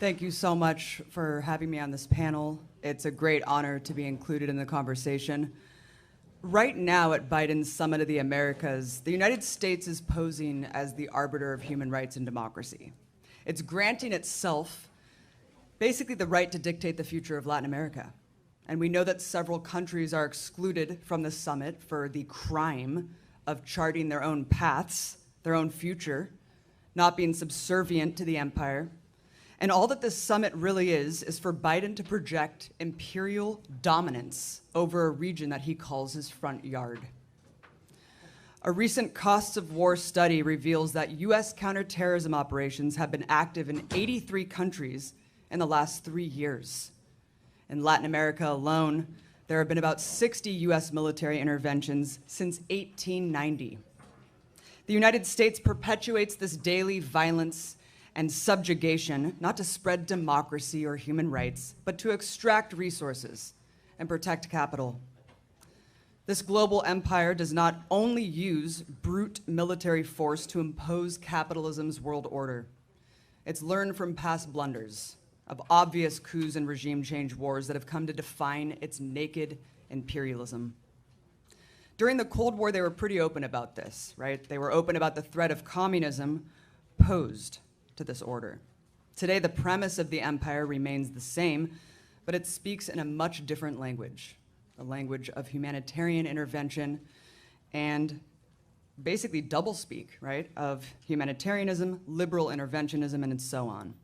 Thank you so much for having me on this panel. It's a great honor to be included in the conversation. Right now at Biden's Summit of the Americas, the United States is posing as the arbiter of human rights and democracy. It's granting itself basically the right to dictate the future of Latin America. And we know that several countries are excluded from the summit for the crime of charting their own paths, their own future, not being subservient to the empire. And all that this summit really is for Biden to project imperial dominance over a region that he calls his front yard. A recent costs of war study reveals that US counterterrorism operations have been active in 83 countries in the last 3 years. In Latin America alone, there have been about 60 US military interventions since 1890. The United States perpetuates this daily violence and subjugation, not to spread democracy or human rights, but to extract resources and protect capital. This global empire does not only use brute military force to impose capitalism's world order. It's learned from past blunders of obvious coups and regime change wars that have come to define its naked imperialism. During the Cold War, they were pretty open about this, right? They were open about the threat of communism posed to this order. Today, the premise of the empire remains the same, but it speaks in a much different language, a language of humanitarian intervention and basically doublespeak, right, of humanitarianism, liberal interventionism, and so on.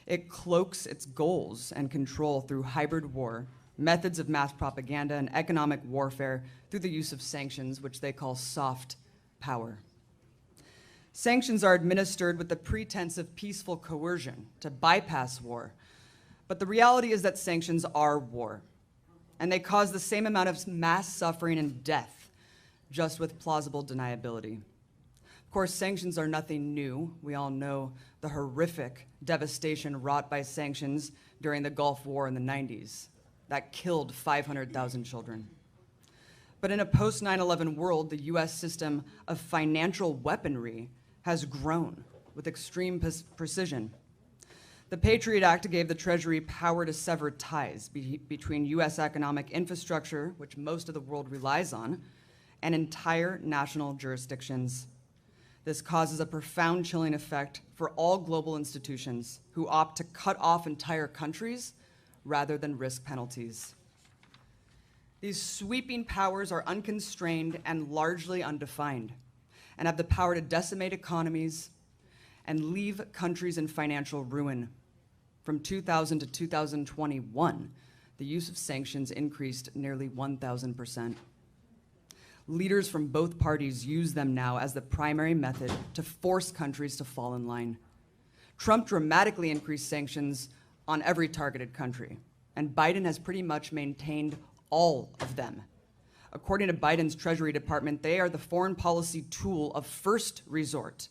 It cloaks its goals and control through hybrid war, methods of mass propaganda, and economic warfare through the use of sanctions, which they call soft power. Sanctions are administered with the pretense of peaceful coercion to bypass war. But the reality is that sanctions are war, and they cause the same amount of mass suffering and death, just with plausible deniability. Of course, sanctions are nothing new. We all know the horrific devastation wrought by sanctions during the Gulf War in the 90s. That killed 500,000 children. But in a post-9/11 world, the US system of financial weaponry has grown with extreme precision. The Patriot Act gave the Treasury power to sever ties between US economic infrastructure, which most of the world relies on, and entire national jurisdictions. This causes a profound chilling effect for all global institutions who opt to cut off entire countries rather than risk penalties. These sweeping powers are unconstrained and largely undefined, and have the power to decimate economies and leave countries in financial ruin. From 2000 to 2021, the use of sanctions increased nearly 1,000%. Leaders from both parties use them now as the primary method to force countries to fall in line. Trump dramatically increased sanctions on every targeted country, and Biden has pretty much maintained all of them. According to Biden's Treasury Department, they are the foreign policy tool of first resort.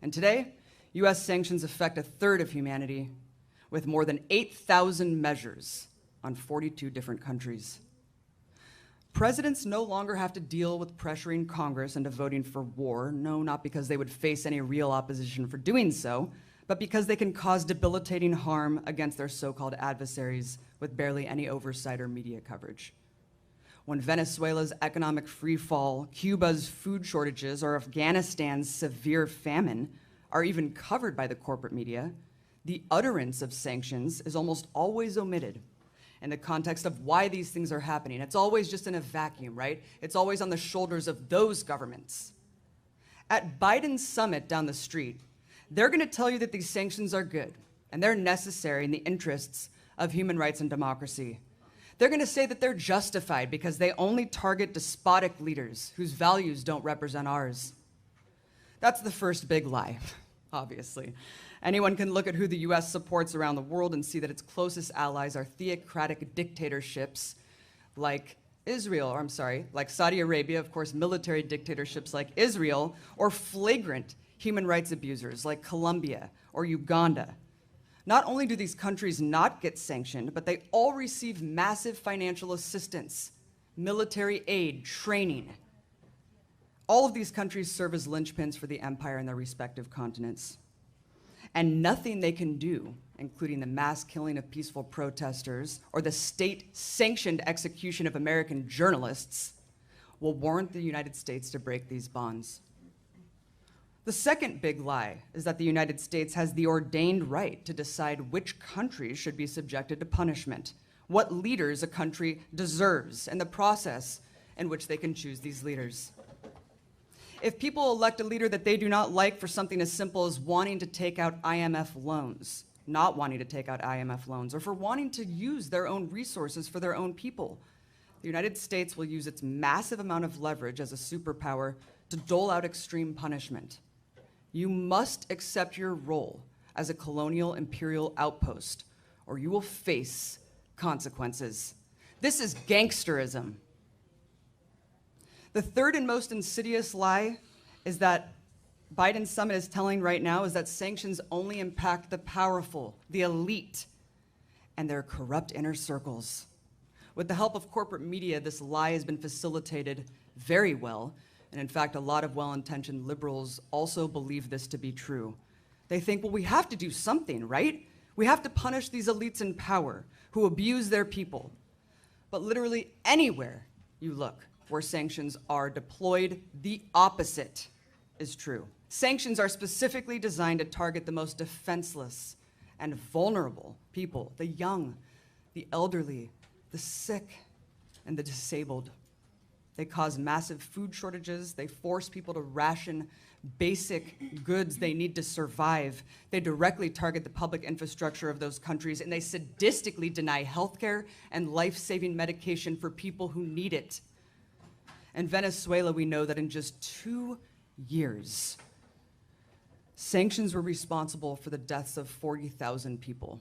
And today, US sanctions affect a third of humanity, with more than 8,000 measures on 42 different countries. Presidents no longer have to deal with pressuring Congress into voting for war, no, not because they would face any real opposition for doing so, but because they can cause debilitating harm against their so-called adversaries with barely any oversight or media coverage. When Venezuela's economic freefall, Cuba's food shortages, or Afghanistan's severe famine are even covered by the corporate media, the utterance of sanctions is almost always omitted in the context of why these things are happening. It's always just in a vacuum, right? It's always on the shoulders of those governments. At Biden's summit down the street, they're gonna tell you that these sanctions are good and they're necessary in the interests of human rights and democracy. They're gonna say that they're justified because they only target despotic leaders whose values don't represent ours. That's the first big lie, obviously. Anyone can look at who the US supports around the world and see that its closest allies are theocratic dictatorships like like Saudi Arabia, of course, military dictatorships like Israel, or flagrant human rights abusers like Colombia or Uganda. Not only do these countries not get sanctioned, but they all receive massive financial assistance, military aid, training. All of these countries serve as linchpins for the empire in their respective continents. And nothing they can do including the mass killing of peaceful protesters or the state-sanctioned execution of American journalists, will warrant the United States to break these bonds. The second big lie is that the United States has the ordained right to decide which countries should be subjected to punishment, what leaders a country deserves, and the process in which they can choose these leaders. If people elect a leader that they do not like for something as simple as wanting to take out IMF loans, not wanting to take out IMF loans, or for wanting to use their own resources for their own people, the United States will use its massive amount of leverage as a superpower to dole out extreme punishment. You must accept your role as a colonial imperial outpost, or you will face consequences. This is gangsterism. The third and most insidious lie is that Biden's summit is telling right now is that sanctions only impact the powerful, the elite, and their corrupt inner circles. With the help of corporate media, this lie has been facilitated very well. And in fact, a lot of well-intentioned liberals also believe this to be true. They think, well, we have to do something, right? We have to punish these elites in power who abuse their people. But literally anywhere you look where sanctions are deployed, the opposite is true. Sanctions are specifically designed to target the most defenseless and vulnerable people, the young, the elderly, the sick, and the disabled. They cause massive food shortages. They force people to ration basic goods they need to survive. They directly target the public infrastructure of those countries, and they sadistically deny healthcare and life-saving medication for people who need it. In Venezuela, we know that in just 2 years, sanctions were responsible for the deaths of 40,000 people.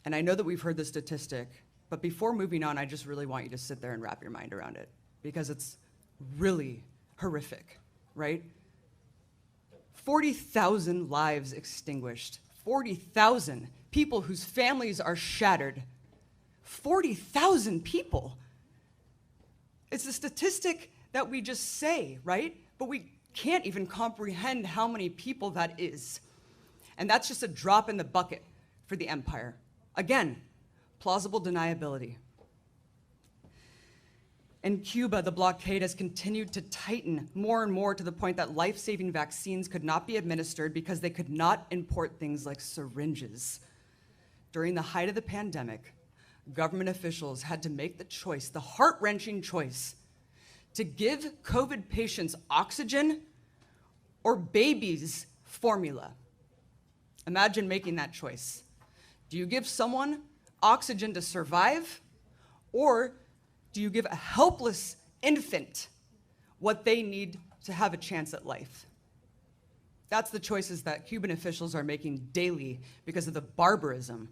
And I know that we've heard the statistic, but before moving on, I just really want you to sit there and wrap your mind around it, because it's really horrific, right? 40,000 lives extinguished, 40,000 people whose families are shattered, 40,000 people. It's a statistic that we just say, right? But we can't even comprehend how many people that is. And that's just a drop in the bucket for the empire. Again, plausible deniability. In Cuba, the blockade has continued to tighten more and more to the point that life-saving vaccines could not be administered because they could not import things like syringes. During the height of the pandemic, government officials had to make the choice, the heart-wrenching choice, to give COVID patients oxygen or babies formula. Imagine making that choice. Do you give someone oxygen to survive, or do you give a helpless infant what they need to have a chance at life? That's the choices that Cuban officials are making daily because of the barbarism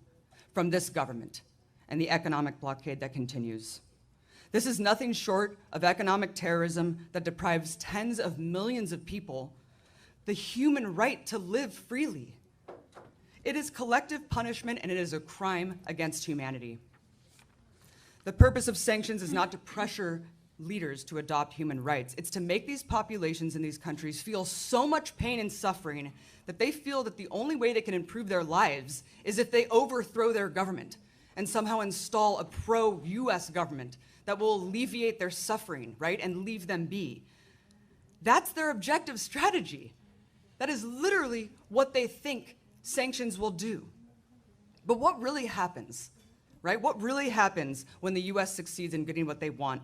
from this government and the economic blockade that continues. This is nothing short of economic terrorism that deprives tens of millions of people the human right to live freely. It is collective punishment, and it is a crime against humanity. The purpose of sanctions is not to pressure leaders to adopt human rights. It's to make these populations in these countries feel so much pain and suffering that they feel that the only way they can improve their lives is if they overthrow their government and somehow install a pro-US government that will alleviate their suffering, right, and leave them be. That's their objective strategy. That is literally what they think sanctions will do. But what really happens, right? What really happens when the US succeeds in getting what they want,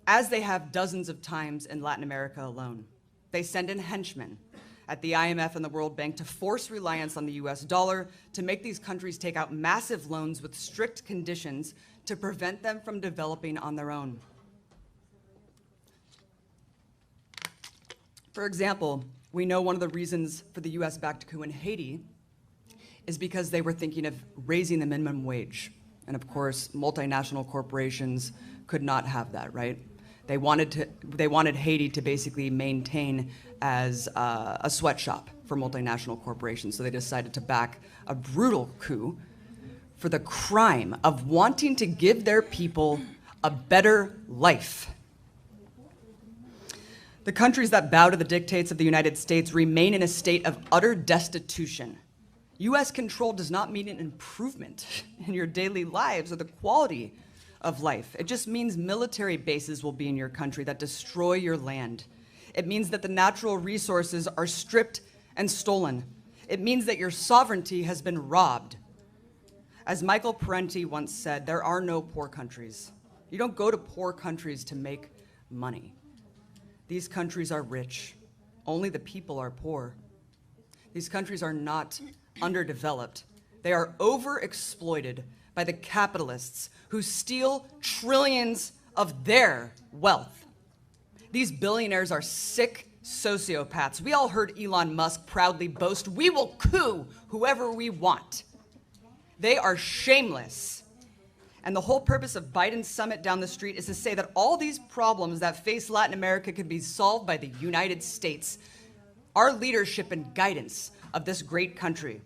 as they have dozens of times in Latin America alone? They send in henchmen at the IMF and the World Bank to force reliance on the US dollar, to make these countries take out massive loans with strict conditions to prevent them from developing on their own. For example, we know one of the reasons for the US-backed coup in Haiti is because they were thinking of raising the minimum wage. And of course, multinational corporations could not have that, right? They wanted Haiti to basically maintain as a sweatshop for multinational corporations. So they decided to back a brutal coup for the crime of wanting to give their people a better life. The countries that bow to the dictates of the United States remain in a state of utter destitution. US control does not mean an improvement in your daily lives or the quality of life. It just means military bases will be in your country that destroy your land. It means that the natural resources are stripped and stolen. It means that your sovereignty has been robbed. As Michael Parenti once said, there are no poor countries. You don't go to poor countries to make money. These countries are rich. Only the people are poor. These countries are not underdeveloped. They are overexploited by the capitalists who steal trillions of their wealth. These billionaires are sick sociopaths. We all heard Elon Musk proudly boast, "We will coup whoever we want." They are shameless. And the whole purpose of Biden's summit down the street is to say that all these problems that face Latin America could be solved by the United States, our leadership and guidance of this great country.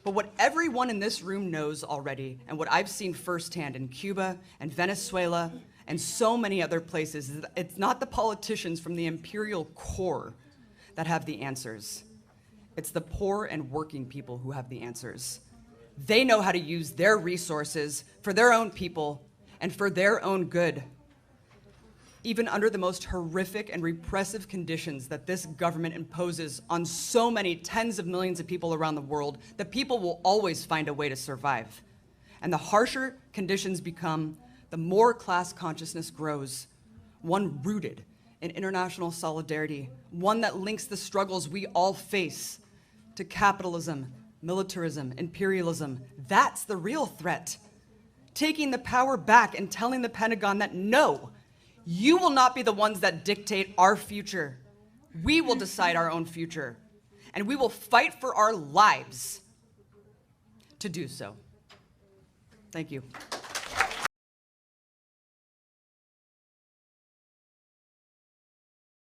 But what everyone in this room knows already, and what I've seen firsthand in Cuba and Venezuela and so many other places, is that it's not the politicians from the imperial core that have the answers. It's the poor and working people who have the answers. They know how to use their resources for their own people and for their own good. Even under the most horrific and repressive conditions that this government imposes on so many tens of millions of people around the world, the people will always find a way to survive. And the harsher conditions become, the more class consciousness grows, one rooted in international solidarity, one that links the struggles we all face to capitalism, militarism, imperialism. That's the real threat. Taking the power back and telling the Pentagon that no, you will not be the ones that dictate our future. We will decide our own future, and we will fight for our lives to do so. Thank you.